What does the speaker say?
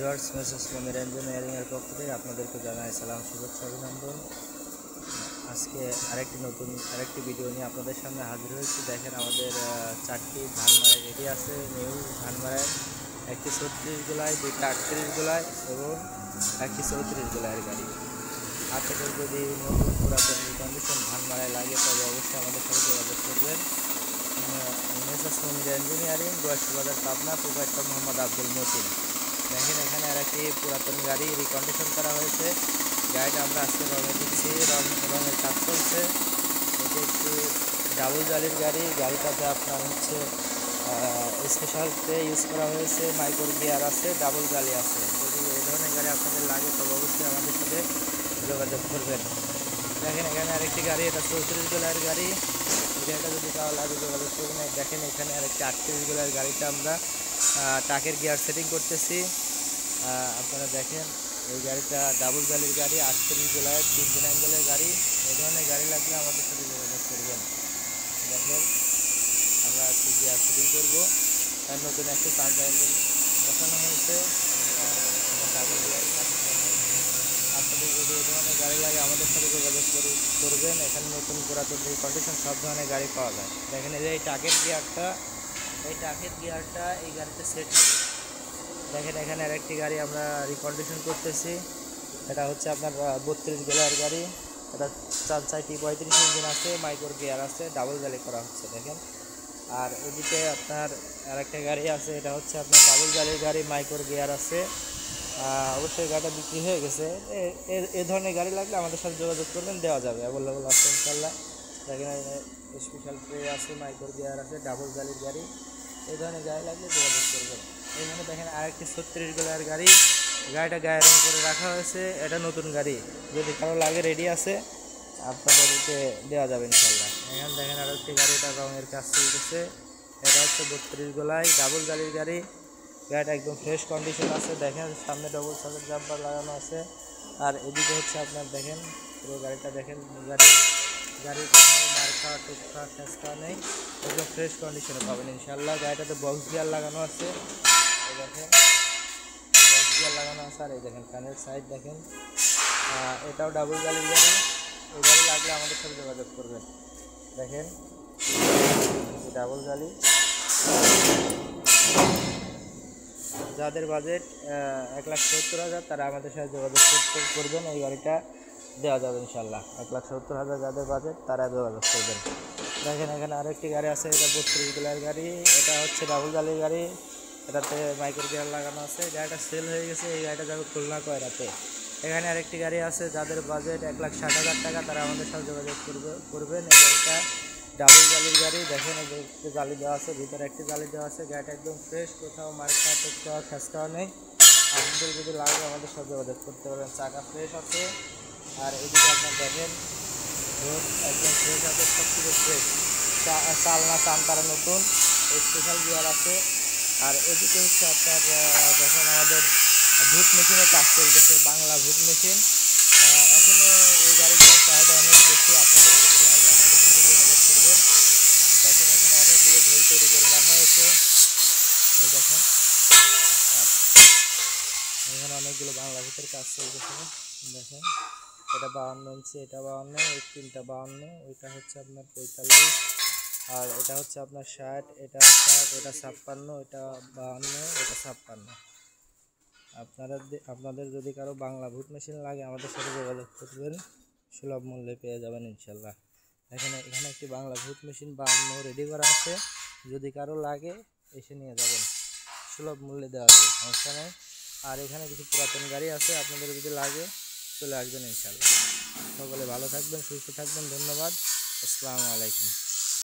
Viewers message মনির engineering এর পক্ষ থেকে আপনাদেরকে জানাই সালাম, শুভেচ্ছা, অভিনন্দন। আজকে আরেকটি ভিডিও নিয়ে আপনাদের সামনে হাজির হয়েছি। দেখেন আমাদের 4টি ধান মাড়াই রেডি আছে। নিউ ধান মাড়াই, একটি 36 গোলায়, দুইটা 38 গোলায় এবং একটি 34 গোলায়ের গাড়ি। আপনাদের যদি নতুন পুরাতন কন্ডিশন ধান মাড়াই লাগে তবে অবশ্যই আমাদের সাথে যোগাযোগ করবেন। মেসেজ মনির ইঞ্জিনিয়ারিং, গোয়াসবাজার, পাবনা। প্রোভাইডার মোহাম্মদ আব্দুল মতিন। দেখেন এখানে আরেকটি পুরাতন গাড়ি রিকন্ডিশন করা হয়েছে। গাড়িটা আমরা আজকে রঙে দিচ্ছি, রঙের কাজ চলছে। এটি একটি ডাবল জালির গাড়ি। গাড়িটাতে আপনার হচ্ছে স্পেশাল ট্রে ইউজ করা হয়েছে, মাইক্রো গিয়ার আছে, ডাবল জালি আছে। যদি এই ধরনের গাড়ি আপনাদের লাগে তবে অবশ্যই আমাদের সাথে যোগাযোগ করবেন। দেখেন এখানে আরেকটি গাড়ি, এটা 34 গোলার গাড়ি। গাড়িটা যদি কারো লাগে যোগাযোগ করবেন। দেখেন এখানে আরেকটি 38 গোলার গাড়িটা আমরা টাকের গিয়ার সেটিং করতেছি। আপনারা দেখেন এই গাড়িটা ডাবল জালির গাড়ি, 38 গোলায়, 3 অ্যাঙ্গেলের গাড়ি। এই ধরনের গাড়ি লাগলে আমাদের সাথে যোগাযোগ করবেন। দেখেন আমরা আজকে গিয়ার সেটিং করবো। নতুন একটি পাঁচ ইঞ্জিন বসানো হয়েছে। Double gear. আপনাদের যদি এই ধরনের গাড়ি লাগে আমাদের সাথে যোগাযোগ করবেন। এখানে নতুন পুরাতন এই কন্ডিশন সব ধরনের গাড়ি পাওয়া যায়। দেখেন এই টাকের গিয়ারটা, এই গাড়িতে সেট হবে। দেখেন এখানে আরেকটি গাড়ি আমরা রিকন্ডিশন করতেছি। এটা হচ্ছে আপনার 32 গোলার গাড়ি। এটা 4 T35 ইঞ্জিন আছে, মাইক্রো গিয়ার আছে, ডাবল জালি করা হচ্ছে। দেখেন আর এদিকে আপনার আরেকটা গাড়ি আছে, এটা হচ্ছে আপনার ডাবল জালির গাড়ি, মাইক্রো গিয়ার আছে। অবশ্যই গাড়িটা বিক্রি হয়ে গেছে। এই ধরনের গাড়ি লাগলে আমাদের সাথে যোগাযোগ করবেন, দেওয়া যাবে, অ্যাভেলেবল আছে ইনশাল্লাহ। দেখেন স্পেশাল ট্রে আছে, মাইক্রো গিয়ার আছে, ডাবল জালির গাড়ি। এই ধরনের গাড়ি লাগলে যোগাযোগ করবেন। এখানে দেখেন আরেকটি 36 গোলার গাড়ি। গাড়িটা গায়ে রং করে রাখা হয়েছে। এটা নতুন গাড়ি, যদি কারো লাগে রেডি আছে, আপনাদেরকে দেওয়া যাবে ইনশাল্লাহ। এখানে দেখেন আরেকটি গাড়ি, এটা রঙের কাজ চলতেছে। এটা হচ্ছে 32 গোলায়, ডাবল জালির গাড়ি। গাড়িটা একদম ফ্রেশ কন্ডিশন আছে। দেখেন সামনে ডবল সাইডের জাম্পার লাগানো আছে। আর এদিকে হচ্ছে আপনার দেখেন পুরো গাড়িটা দেখেন, গাড়ির কোথাও মার্কা টুকরা ফেসকা নেই, একদম ফ্রেশ কন্ডিশনে পাবেন ইনশাল্লাহ। গাড়িটাতে বক্স গিয়ার লাগানো আছে। এই দেখেন বক্স গিয়ার লাগানো আছে। আর এই দেখেন ফ্যানের সাইড দেখেন, এটাও ডাবল জালির গাড়ি। এই গাড়ি লাগলে আমাদের সাথে যোগাযোগ করবেন। দেখেন ডাবল জালি। যাদের বাজেট 1,70,000 তারা আমাদের সাথে যোগাযোগ করবেন। এই গাড়িটা দেওয়া যাবে ইনশাল্লাহ। 1,70,000 যাদের বাজেট তারা যোগাযোগ করবেন। দেখেন এখানে আরেকটি গাড়ি আছে, এটা 32 গোলার গাড়ি। এটা হচ্ছে ডাবল জালির গাড়ি। এটাতে মাইক্রো গিয়ার লাগানো আছে। গাড়িটা সেল হয়ে গেছে। এই গাড়িটা যাবে খুলনা কয়রাতে। এখানে আরেকটি গাড়ি আছে, যাদের বাজেট 1,60,000 টাকা তারা আমাদের সাথে যোগাযোগ করবেন। এই গাড়িটা ডাবল জালির গাড়ি। দেখেন একটি জালি দেওয়া আছে, ভিতরে একটি জালি দেওয়া আছে। গাড়িটা একদম ফ্রেশ, কোথাও মার্কা টুকরা ফেসকাও নেই। আপনাদের যদি লাগে আমাদের সাথে যোগাযোগ করতে পারেন। চাকা ফ্রেশ আছে। আর এদিকে আপনার দেখেন রোড একদম ফ্রেশ আছে, সব কিছু ফ্রেশ। চালনা চানতারা নতুন, স্পেশাল গিয়ার আছে। আর এদিকে হচ্ছে আপনার দেখেন আমাদের ভুট মেশিনের কাজ চলতেছে, বাংলা ভুট মেশিন। এখনও এই গাড়িগুলোর চাহিদা অনেক বেশি। আপনাদের যদি লাগে আমাদের সাথে যোগাযোগ করবেন। দেখেন এখানে অনেকগুলো ঝোল তৈরি করে রাখা হয়েছে। এই দেখেন এখানে অনেকগুলো বাংলা ভুটের কাজ চলতেছে। দেখেন এটা 52 ইঞ্চি, এটা 52, এই তিনটা 52, ওইটা হচ্ছে আপনার 45, আর এটা হচ্ছে আপনার 60, এটা 60, এটা 56, এটা 52, এটা 56। আপনাদের যদি কারো বাংলা ভুট মেশিন লাগে আমাদের সাথে যোগাযোগ করবেন, সুলভ মূল্যে পেয়ে যাবেন ইনশাল্লাহ। এখানে একটি বাংলা ভুট মেশিন 52 রেডি করা আছে। যদি কারো লাগে এসে নিয়ে যাবেন, সুলভ মূল্যে দেওয়া যাবে, সমস্যা নেই। আর এখানে কিছু পুরাতন গাড়ি আছে, আপনাদের যদি লাগে চলে আসবেন ইনশাল্লাহ। সকলে ভালো থাকবেন, সুস্থ থাকবেন। ধন্যবাদ। আসসালামু আলাইকুম।